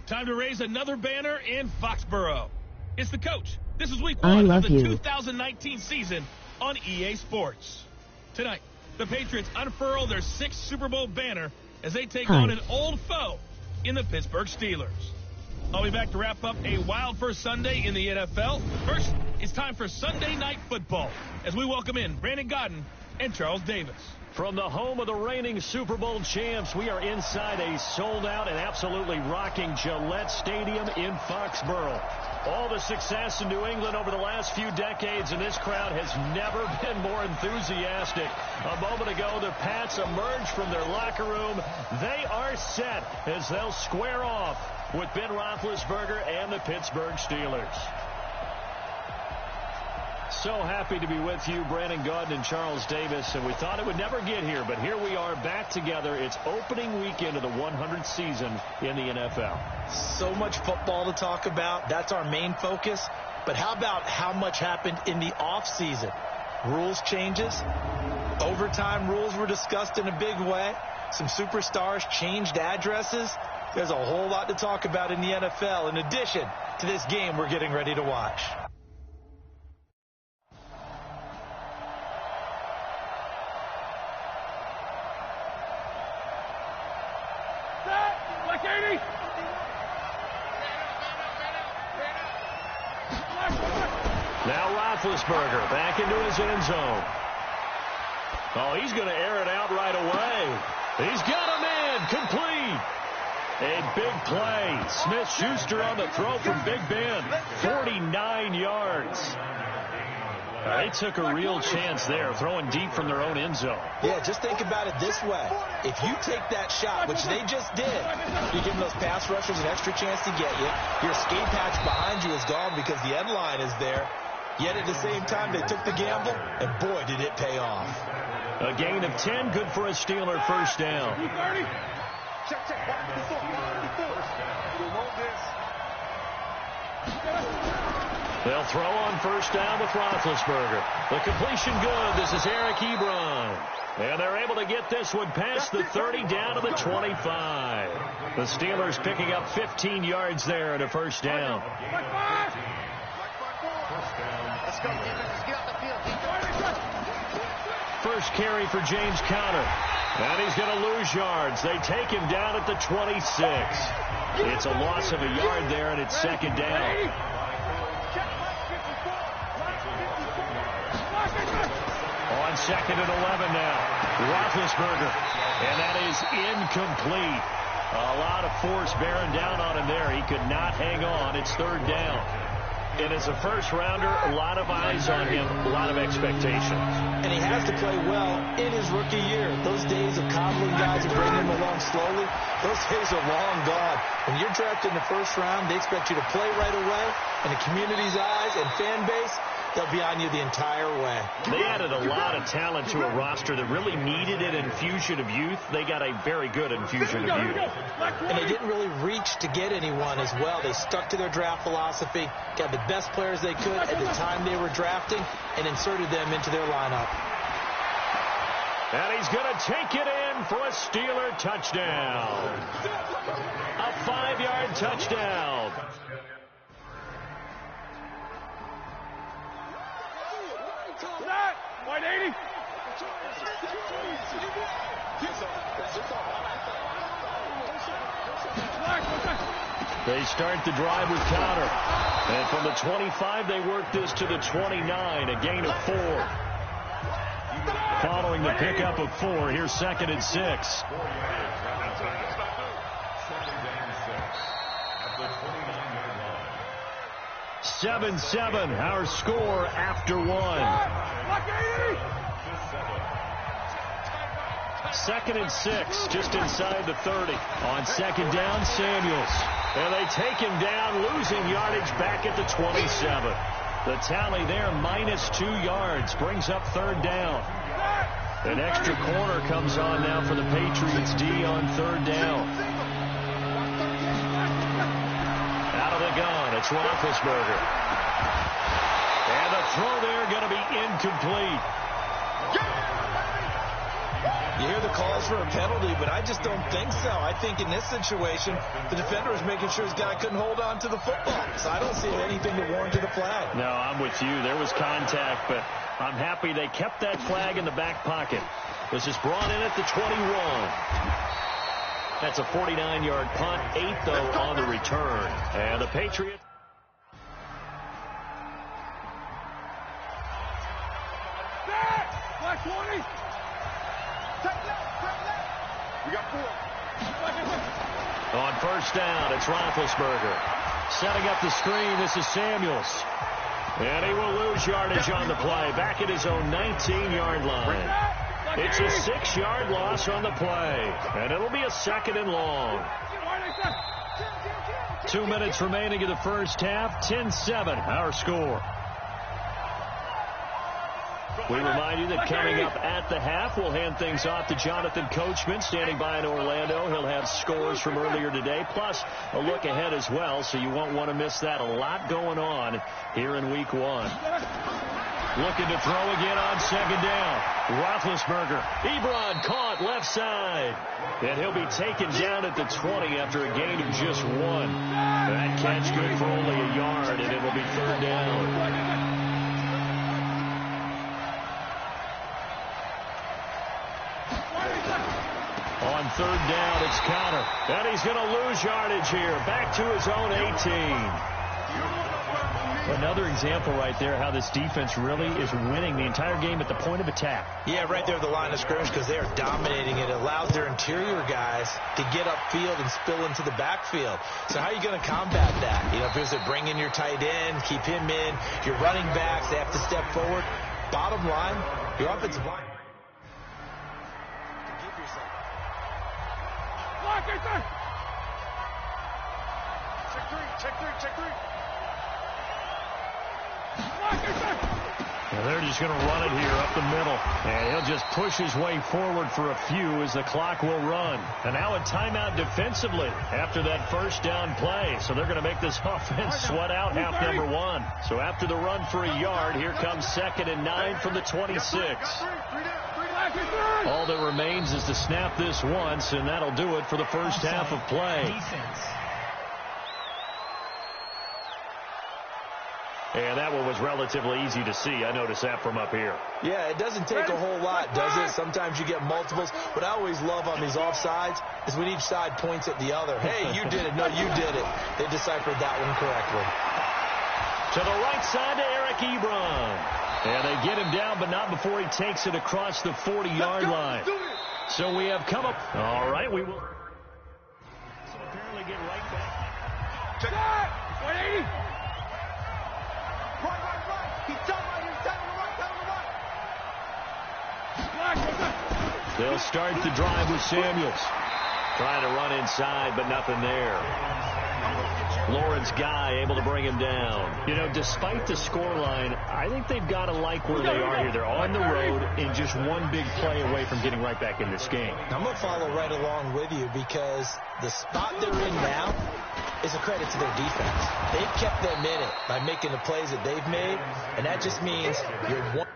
Time to raise another banner in Foxborough. It's the coach. This is week 1 of the 2019 season on EA Sports. Tonight, the Patriots unfurl their 6th Super Bowl banner as they take on an old foe in the Pittsburgh Steelers. I'll be back to wrap up a wild first Sunday in the NFL. First, it's time for Sunday Night Football as we welcome in Brandon Godden and Charles Davis. From the home of the reigning Super Bowl champs, we are inside a sold-out and absolutely rocking Gillette Stadium in Foxborough. All the success in New England over the last few decades, and this crowd has never been more enthusiastic. A moment ago, the Pats emerged from their locker room. They are set as they'll square off with Ben Roethlisberger and the Pittsburgh Steelers. So happy to be with you, Brandon Godden and Charles Davis, and we thought it would never get here, but here we are back together. It's opening weekend of the 100th season in the NFL. So much football to talk about. That's our main focus. But how about how much happened in the offseason? Rules changes. Overtime rules were discussed in a big way. Some superstars changed addresses. There's a whole lot to talk about in the NFL in addition to this game we're getting ready to watch. Now Roethlisberger back into his end zone. Oh, he's going to air it out right away. He's got a man complete. A big play. Smith-Schuster on the throw from Big Ben. 49 yards. They took a real chance there, throwing deep from their own end zone. Yeah, just think about it this way. If you take that shot, which they just did, you're giving those pass rushers an extra chance to get you. Your escape hatch behind you is gone because the end line is there. Yet at the same time, they took the gamble, and boy, did it pay off. A gain of 10, good for a Steeler first down. They'll throw on first down with Roethlisberger. The completion good. This is Eric Ebron. And they're able to get this one past the 30 down to the 25. The Steelers picking up 15 yards there at a first down. First carry for James Conner. And he's going to lose yards. They take him down at the 26. It's a loss of a yard there, and it's second down. On second and 11 now. Roethlisberger. And that is incomplete. A lot of force bearing down on him there. He could not hang on. It's third down. And as a first-rounder, a lot of eyes on him, a lot of expectations. And he has to play well in his rookie year. Those days of coddling guys and bringing them along slowly, those days are long gone. When you're drafted in the first round, they expect you to play right away. And the community's eyes and fan base, they'll be on you the entire way. They added a lot of talent to a roster that really needed an infusion of youth. They got a very good infusion of youth. And they didn't really reach to get anyone as well. They stuck to their draft philosophy, got the best players they could at the time they were drafting, and inserted them into their lineup. And he's going to take it in for a Steeler touchdown. A 5-yard touchdown. White 80. They start the drive with Conner. And from the 25, they work this to the 29, a gain of 4. Following the pickup of 4, here's second and 6. Seven, our score after 1. Second and 6, just inside the 30. On second down, Samuels. And they take him down, losing yardage back at the 27. The tally there, -2 yards, brings up third down. An extra corner comes on now for the Patriots D on third down. Out of the gun, it's Roethlisberger. And the throw there going to be incomplete. You hear the calls for a penalty, but I just don't think so. I think in this situation, the defender was making sure his guy couldn't hold on to the football. So I don't see anything to warrant to the flag. No, I'm with you. There was contact, but I'm happy they kept that flag in the back pocket. This is brought in at the 21. That's a 49-yard punt, 8, though, on the return. And the Patriots. Black 20. We got 4. On first down, it's Roethlisberger. Setting up the screen, this is Samuels. And he will lose yardage on the play. Back at his own 19-yard line. It's a 6-yard loss on the play. And it'll be a 2nd and long. 2 minutes remaining in the first half. 10-7, our score. We remind you that coming up at the half, we'll hand things off to Jonathan Coachman, standing by in Orlando. He'll have scores from earlier today, plus a look ahead as well, so you won't want to miss that. A lot going on here in Week 1. Looking to throw again on 2nd down. Roethlisberger. Ebron caught left side. And he'll be taken down at the 20 after a gain of just 1. That catch good for only a yard, and it'll be 3rd down. On 3rd down, it's Connor. And he's going to lose yardage here. Back to his own 18. Another example right there how this defense really is winning the entire game at the point of attack. Yeah, right there at the line of scrimmage because they are dominating it. It allows their interior guys to get upfield and spill into the backfield. So how are you going to combat that? You know, if there's a bring in your tight end, keep him in, your running backs, they have to step forward. Bottom line, your offensive line. Check 3. Well, they're just going to run it here up the middle. And he'll just push his way forward for a few as the clock will run. And now a timeout defensively after that first down play. So they're going to make this offense sweat out half number 1. So after the run for a yard, here comes 2nd and 9 from the 26. All that remains is to snap this once, and that'll do it for the first half of play. And that one was relatively easy to see. I noticed that from up here. Yeah, it doesn't take a whole lot, does it? Sometimes you get multiples. What I always love on these offsides is when each side points at the other. Hey, you did it. No, you did it. They deciphered that one correctly. To the right side to Eric Ebron. And they get him down, but not before he takes it across the 40-yard line. So we have come up. All right, we will. So apparently get right back. Check it. 180. Right. He's done right. He's down on the right. They'll start the drive with Samuels. Trying to run inside, but nothing there. Lawrence Guy able to bring him down. You know, despite the scoreline, I think they've got to like where they are here. They're on the road and just one big play away from getting right back in this game. I'm going to follow right along with you because the spot they're in now is a credit to their defense. They've kept them in it by making the plays that they've made, and that just means you're one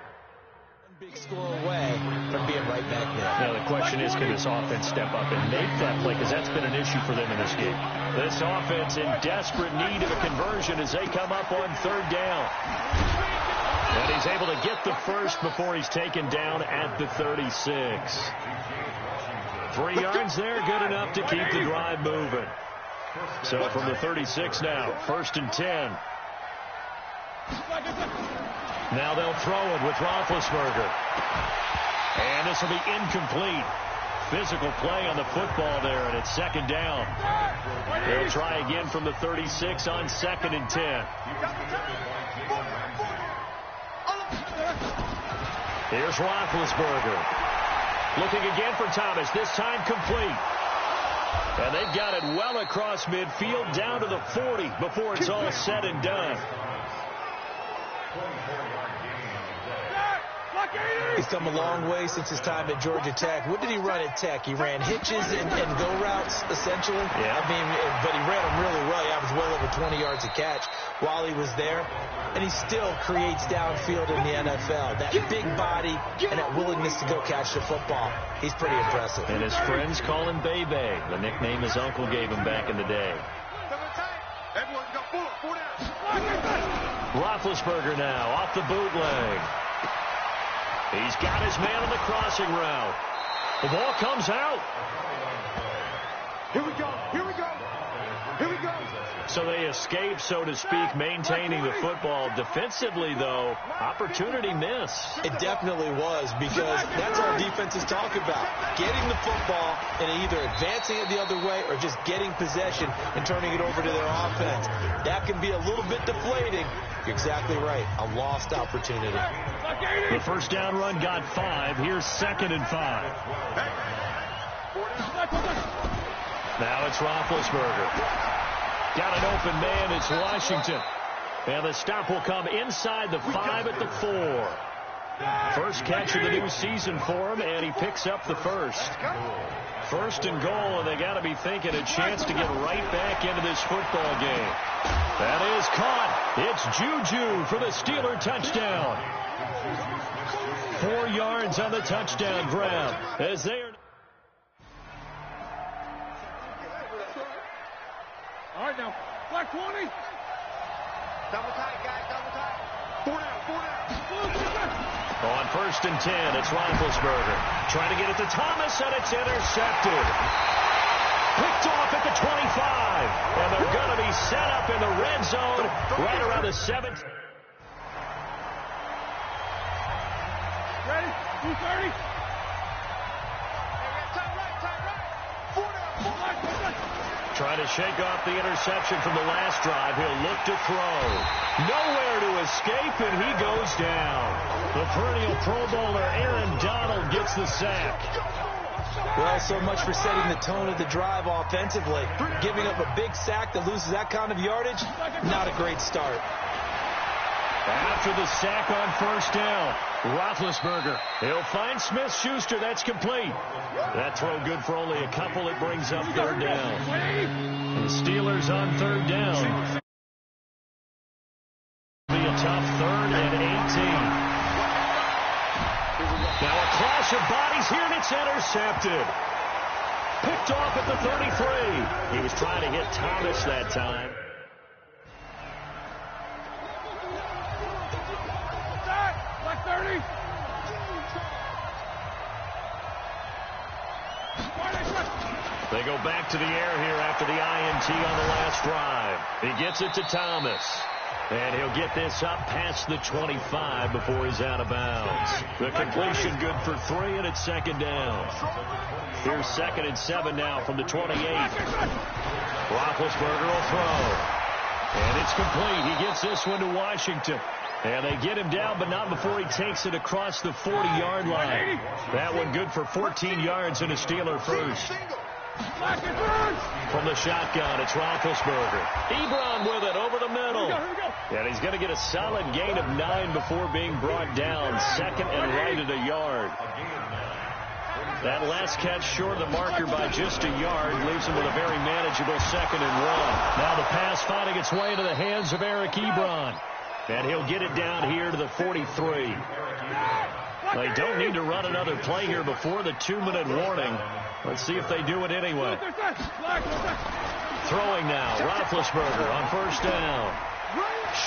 big score away from being right back there. Now, the question is, can this offense step up and make that play? Because that's been an issue for them in this game. This offense in desperate need of a conversion as they come up on 3rd down. And he's able to get the first before he's taken down at the 36. 3 yards there, good enough to keep the drive moving. So from the 36 now, 1st and 10. Now they'll throw it with Roethlisberger. And this will be incomplete. Physical play on the football there, and it's 2nd down. They'll try again from the 36 on 2nd and 10. Here's Roethlisberger. Looking again for Thomas, this time complete. And they've got it well across midfield down to the 40 before it's all said and done. He's come a long way since his time at Georgia Tech. What did he run at Tech? He ran hitches and go routes, essentially. Yeah. I mean, but he ran them really well. He averaged well over 20 yards a catch while he was there. And he still creates downfield in the NFL. That big body and that willingness to go catch the football. He's pretty impressive. And his friends call him Bebe, the nickname his uncle gave him back in the day. Everyone's got four down. Roethlisberger now off the bootleg. He's got his man on the crossing route. The ball comes out. Here we go. Here we go. Here we go. So they escape, so to speak, maintaining the football. Defensively, though, opportunity miss. It definitely was, because that's all defenses talk about. Getting the football and either advancing it the other way or just getting possession and turning it over to their offense. That can be a little bit deflating. You're exactly right. A lost opportunity. The first down run got 5. Here's 2nd and 5. Now it's Roethlisberger. Got an open man. It's Washington. And the stop will come inside the 5 at the 4. First catch of the new season for him, and he picks up the first. 1st and goal, and they got to be thinking a chance to get right back into this football game. That is caught. It's Juju for the Steeler touchdown. 4 yards on the touchdown grab as they are. All right, now. Black 20. Double tight, guys. Double tight. 4 down. 4 down. On 1st and 10, it's Roethlisberger. Trying to get it to Thomas, and it's intercepted. Picked off at the 25. And they're going to be set up in the red zone right around the 7th. Ready? 230. Tight right. 4 down. Trying to shake off the interception from the last drive. He'll look to throw. Nowhere to escape, and he goes down. The perennial Pro Bowler Aaron Donald gets the sack. Well, so much for setting the tone of the drive offensively. Giving up a big sack that loses that kind of yardage, not a great start. After the sack on 1st down, Roethlisberger. He'll find Smith-Schuster. That's complete. That throw good for only a couple. It brings up 3rd down. The Steelers on 3rd down. Be a tough 3rd and 18. Now a clash of bodies here, and it's intercepted. Picked off at the 33. He was trying to hit Thomas that time. Black 30. They go back to the air here after the INT on the last drive. He gets it to Thomas. And he'll get this up past the 25 before he's out of bounds. The completion good for 3, and it's 2nd down. Here's 2nd and 7 now from the 28. Roethlisberger will throw. And it's complete. He gets this one to Washington. And they get him down, but not before he takes it across the 40-yard line. That one good for 14 yards and a Steeler first. From the shotgun, it's Roethlisberger. Ebron with it over the middle. And he's going to get a solid gain of 9 before being brought down. 2nd and right at a yard. That last catch short of the marker by just a yard leaves him with a very manageable 2nd and 1. Now the pass finding its way into the hands of Eric Ebron. And he'll get it down here to the 43. They don't need to run another play here before the 2-minute warning. Let's see if they do it anyway. Throwing now, Roethlisberger on 1st down.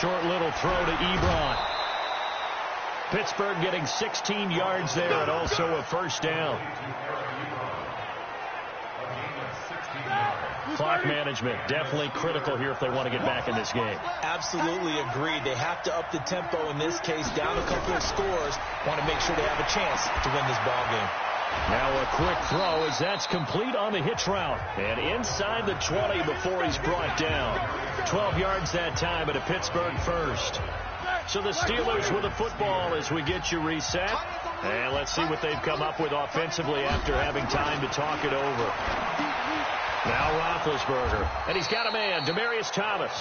Short little throw to Ebron. Pittsburgh getting 16 yards there and also a 1st down. Clock management definitely critical here if they want to get back in this game. Absolutely agreed. They have to up the tempo in this case, down a couple of scores. Want to make sure they have a chance to win this ball game. Now a quick throw as that's complete on the hitch route. And inside the 20 before he's brought down. 12 yards that time at a Pittsburgh first. So the Steelers with the football as we get you reset. And let's see what they've come up with offensively after having time to talk it over. Now Roethlisberger. And he's got a man, Demaryius Thomas.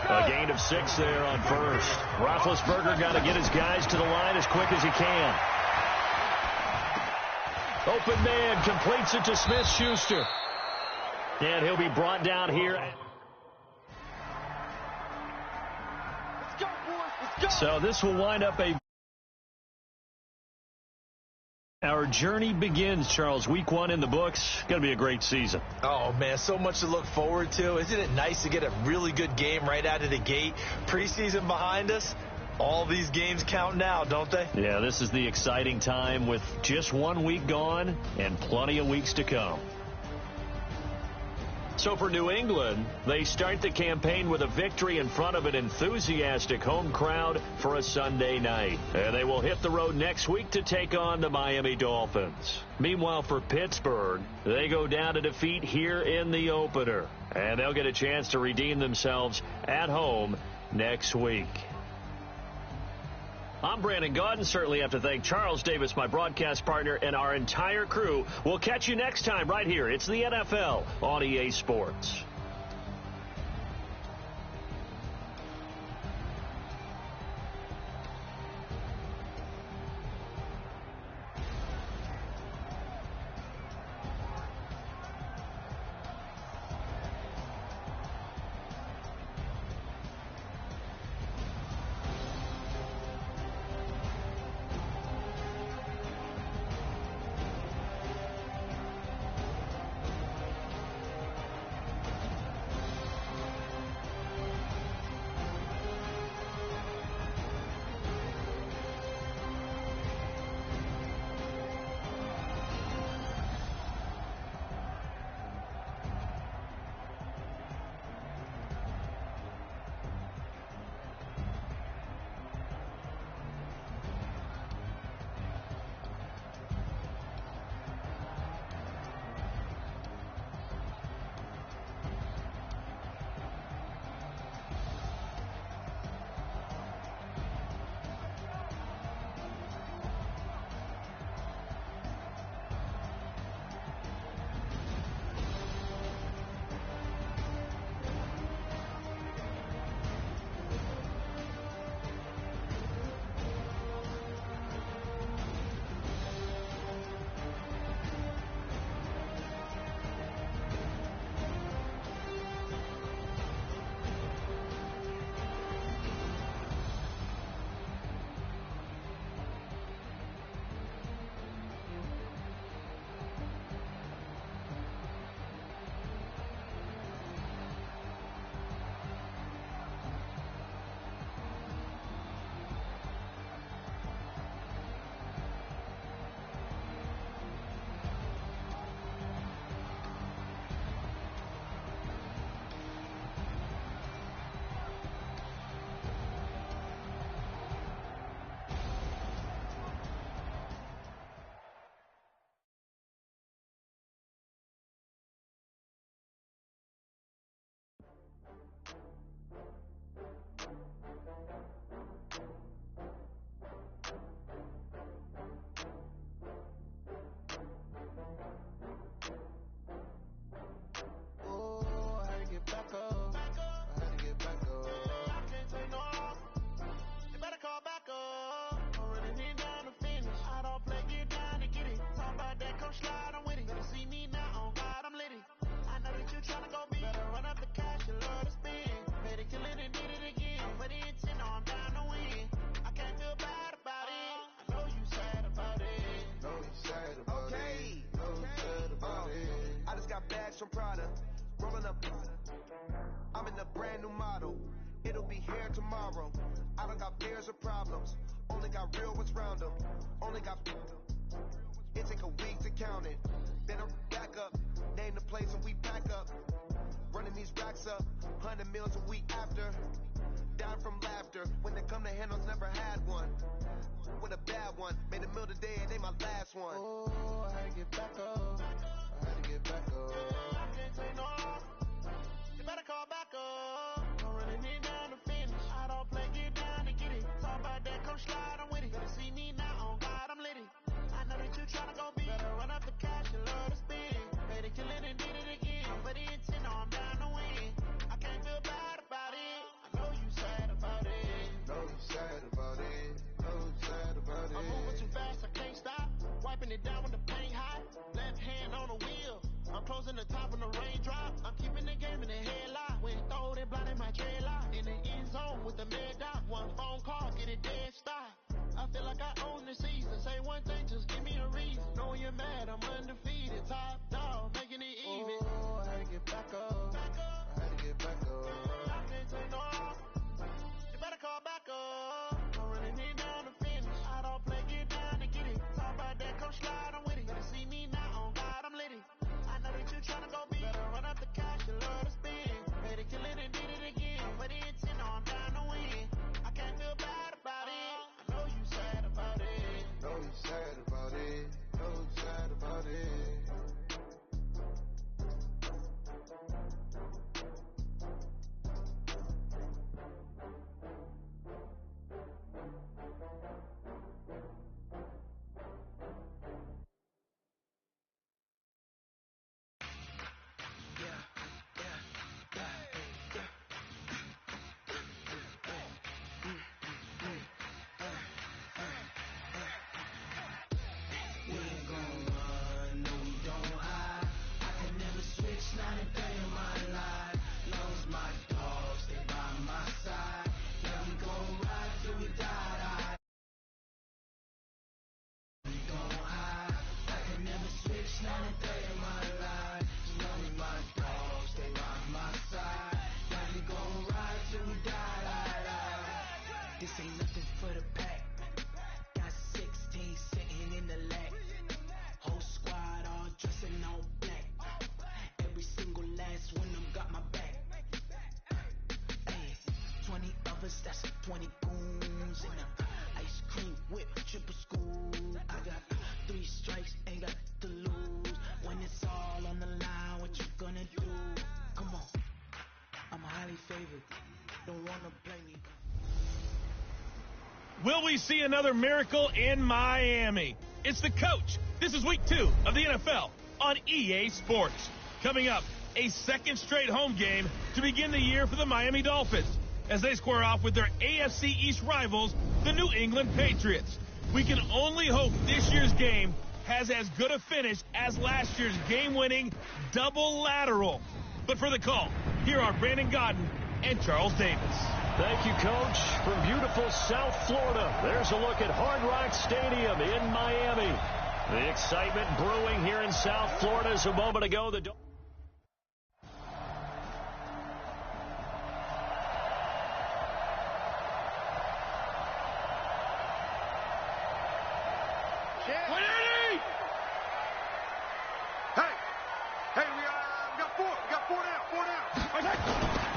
A gain of 6 there on first. Roethlisberger got to get his guys to the line as quick as he can. Open man completes it to Smith-Schuster. And he'll be brought down here. Let's go, boys. Let's go. So this will wind up Our journey begins, Charles. Week 1 in the books. Going to be a great season. Oh, man, so much to look forward to. Isn't it nice to get a really good game right out of the gate? Preseason behind us. All these games count now, don't they? Yeah, this is the exciting time with just 1 week gone and plenty of weeks to come. So for New England, they start the campaign with a victory in front of an enthusiastic home crowd for a Sunday night. And they will hit the road next week to take on the Miami Dolphins. Meanwhile, for Pittsburgh, they go down to defeat here in the opener. And they'll get a chance to redeem themselves at home next week. I'm Brandon Gaudin. Certainly have to thank Charles Davis, my broadcast partner, and our entire crew. We'll catch you next time right here. It's the NFL on EA Sports. From Prada, rolling up. I'm in a brand new model. It'll be here tomorrow. I don't got fears or problems. Only got real ones round them. Only got. It take a week to count it. Then I'm back up. Name the place and we pack up. Running these racks up. 100 meals a week after. Dying from laughter. When they come to handles, never had one. With a bad one. Made a meal today and they my last one. Oh, I had to get back up. I had to get back up. You better call back up. I'm running it down to finish. I don't play, get down to get it. Talk about that, come slide, I'm with it. Better see me now, on God, I'm litty. I know that you tryna go big. Better run up the cash, you love to spend. Made it, kill it, and did it again. But the intent, no, I'm down to win. I can't feel bad about it. I know it down when the pain hot. Left hand on the wheel. I'm closing the top when the raindrop. I'm keeping the game in the headlock. When throwed it, blinded my dreadlock. In the end zone with the mad dot. One phone call, get it dead stop. I feel like I own the season. Say one thing, just give me a reason. Knowing you're mad, I'm undefeated. Top dog, making it even. Oh, I had to get back up. I had to get back up. I can't take no off. You better call back up. I'm running it down the finish. I don't play, get down and get it. Talk about that, come slide, I'm with it. Better see me now, on God, I'm lit it. I know that you tryna go big. Better run up the cash, you love to spin. Made it, kill it, and did it again. Put the intent on, I'm down to win. I can't feel bad about it. I know you sad about it. Know you sad about it. Know you sad about it. This ain't nothing for the pack. Got 16 sitting in the lag. Whole squad all dressing all black. Every single last one of them got my back. Hey, 20 of us, that's 20 goons. And a ice cream whip, triple school. I got 3 strikes, ain't got to lose. When it's all on the line, what you gonna do? Come on, I'm highly favored. Don't wanna play me. Will we see another miracle in Miami? It's the coach. This is week 2 of the NFL on EA Sports. Coming up, a second straight home game to begin the year for the Miami Dolphins as they square off with their AFC East rivals, the New England Patriots. We can only hope this year's game has as good a finish as last year's game-winning double lateral. But for the call, here are Brandon Godden and Charles Davis. Thank you, Coach. From beautiful South Florida, there's a look at Hard Rock Stadium in Miami. The excitement brewing here in South Florida as a moment ago.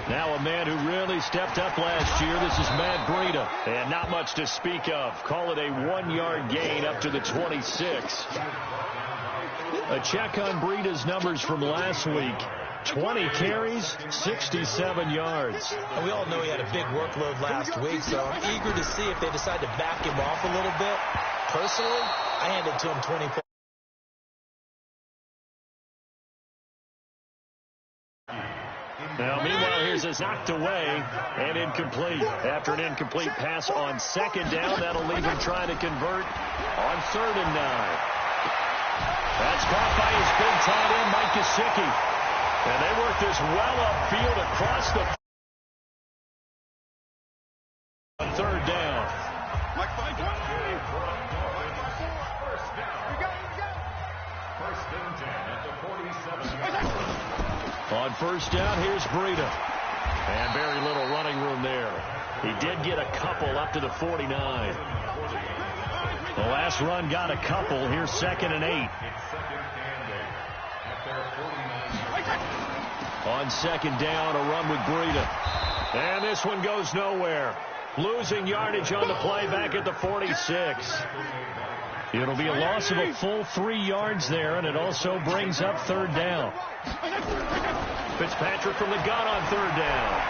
Now a man who really stepped up last year. This is Matt Breida. And not much to speak of. Call it a 1-yard gain up to the 26. A check on Breida's numbers from last week. 20 carries, 67 yards. And we all know he had a big workload last week, so I'm eager to see if they decide to back him off a little bit. Personally, I handed to him 20 points. Now, meanwhile, here's a knocked away and incomplete. After an incomplete pass on second down, that'll leave him trying to convert on 3rd and 9. That's caught by his big tight end, Mike Gesicki. And they work this well upfield across the... On 3rd down. First and 10 at the 47. On 1st down, here's Breida. And very little running room there. He did get a couple up to the 49. The last run got a couple. Here's 2nd and 8. On 2nd down, a run with Breida. And this one goes nowhere. Losing yardage on the play back at the 46. It'll be a loss of a full 3 yards there, and it also brings up 3rd down. Fitzpatrick from the gun on 3rd down.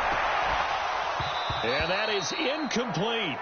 And that is incomplete.